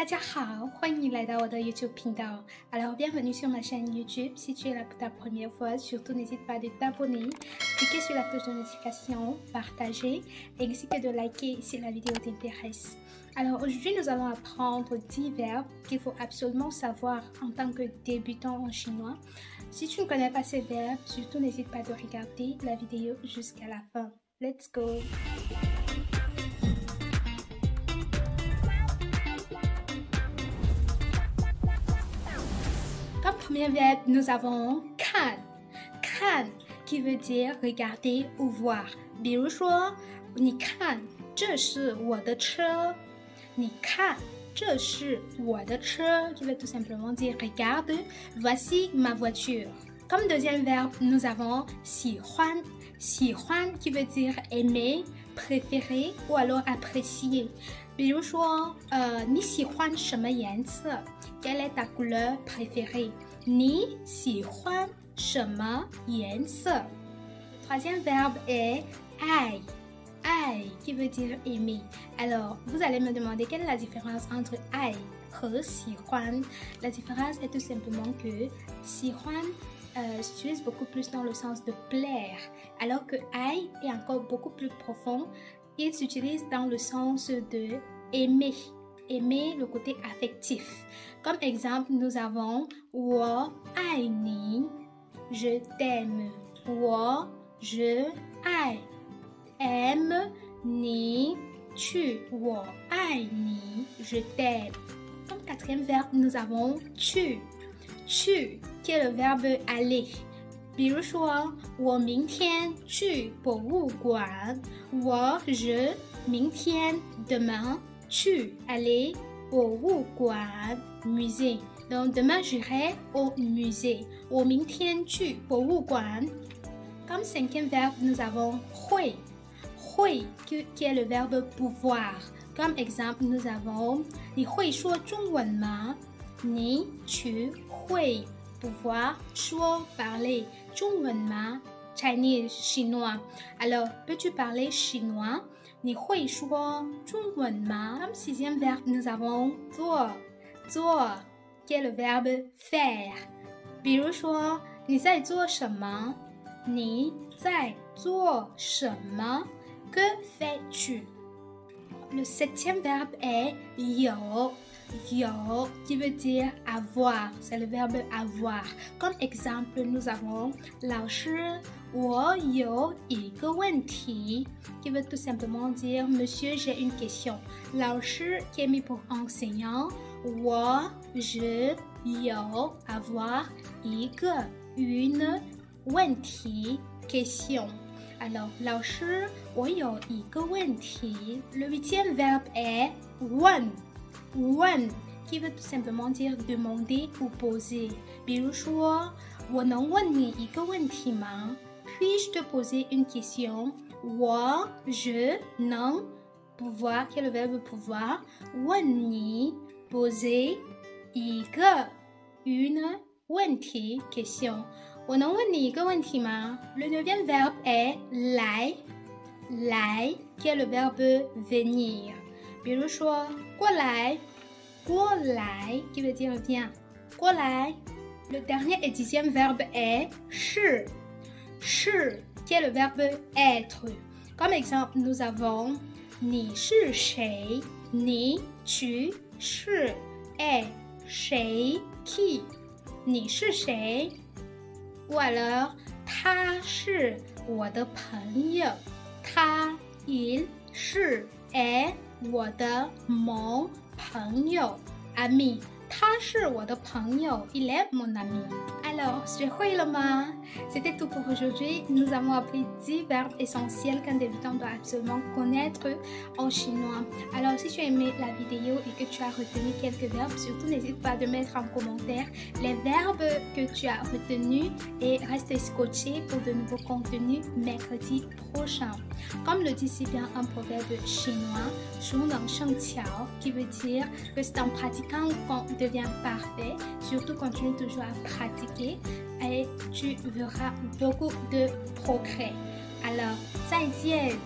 大家好，欢迎来到我的 YouTube 频道。Alors, bienvenue sur ma chaîne YouTube. Si tu es là pour ta première fois, surtout n'hésite pas de t'abonner, cliquer sur la cloche de notification, partager, ainsi que de liker si la vidéo t'intéresse. Alors, aujourd'hui, nous allons apprendre 10 verbes qu'il faut absolument savoir en tant que débutant en chinois. Si tu ne connais pas ces verbes, surtout n'hésite pas de regarder la vidéo jusqu'à la fin. Let's go! Comme premier verbe, nous avons kan. Kan qui veut dire regarder ou voir. 比如说，你看，这是我的车。你看，这是我的车 qui veut tout simplement dire regarde, voici ma voiture. Comme deuxième verbe, nous avons 喜欢. 喜欢 qui veut dire aimer, préférer ou alors apprécier. 比如说，你喜欢什么颜色 Quelle est ta couleur préférée? 你喜欢什么颜色 Troisième verbe est 爱. 爱 qui veut dire aimer. Alors, vous allez me demander quelle est la différence entre 爱 和喜欢. La différence est tout simplement que 喜欢s'utilise beaucoup plus dans le sens de plaire, alors que 爱 est encore beaucoup plus profond. Il s'utilise dans le sens de aimer. Aimer le côté affectif. Comme exemple, nous avons 我爱你 je t'aime. 我爱 aime 你 tu 我爱你 je t'aime. Comme quatrième verbe, nous avons tu. Tu qui est le verbe aller. 比如说，我明天去博物馆。je 明天 demain tu aller au 博物馆 musée. Donc demain j'irai au musée. 我明天去博物馆 Comme cinquième verbe, nous avons 会 qui est le verbe pouvoir. Comme exemple, nous avons 你会说中文吗？你去会 pouvoir 说 parler 中文吗 Chinese, chinois. Alors, peux-tu parler chinois? 你会说中文吗 Comme sixième verbe, nous avons 做 qui est le verbe faire. 比如说，你在做什么？你在做什么 Que fais-tu? Le septième verbe est 有 qui veut dire avoir. C'est le verbe avoir. Comme exemple, nous avons 老师，我有一个问题 qui veut tout simplement dire Monsieur, j'ai une question. 老师 qui est mis pour enseignant. je 有 avoir 一个 une 问题 question. Alors, 老师，我有一个问题 Le huitième verbe est 问 qui veut tout simplement dire demander ou poser. 比如说，我能问你一个问题吗 Puis-je te poser une question? je 能 pouvoir qui est le verbe pouvoir 问你 poser 一个 une 问题 question. 我能问你一个问题吗 Le neuvième verbe est 来 qui est le verbe venir. 比如说，过来 qui veut dire viens. 过来 Le dernier et dixième verbe est 是 qui est le verbe être. Comme exemple, nous avons 你是谁 你 tu 是 est 谁 qui 你是谁 Ou alors 他是我的朋友他 il 是 est 我的 mon 朋友 ami 他是我的朋友 il est mon ami. Alors, 学会了吗 C'était tout pour aujourd'hui. Nous avons appris 10 verbes essentiels qu'un débutant doit absolument connaître en chinois. Alors, si tu as aimé la vidéo et que tu as retenu quelques verbes, surtout n'hésite pas de mettre en commentaire les verbes que tu as retenus et reste scotché pour de nouveaux contenus mercredi prochain. Comme le dit si bien un proverbe chinois, 熟能生巧 qui veut dire que c'est en pratiquant qu'on devient parfait. Surtout continue toujours à pratiquer et tu verras beaucoup de progrès. Alors, 再见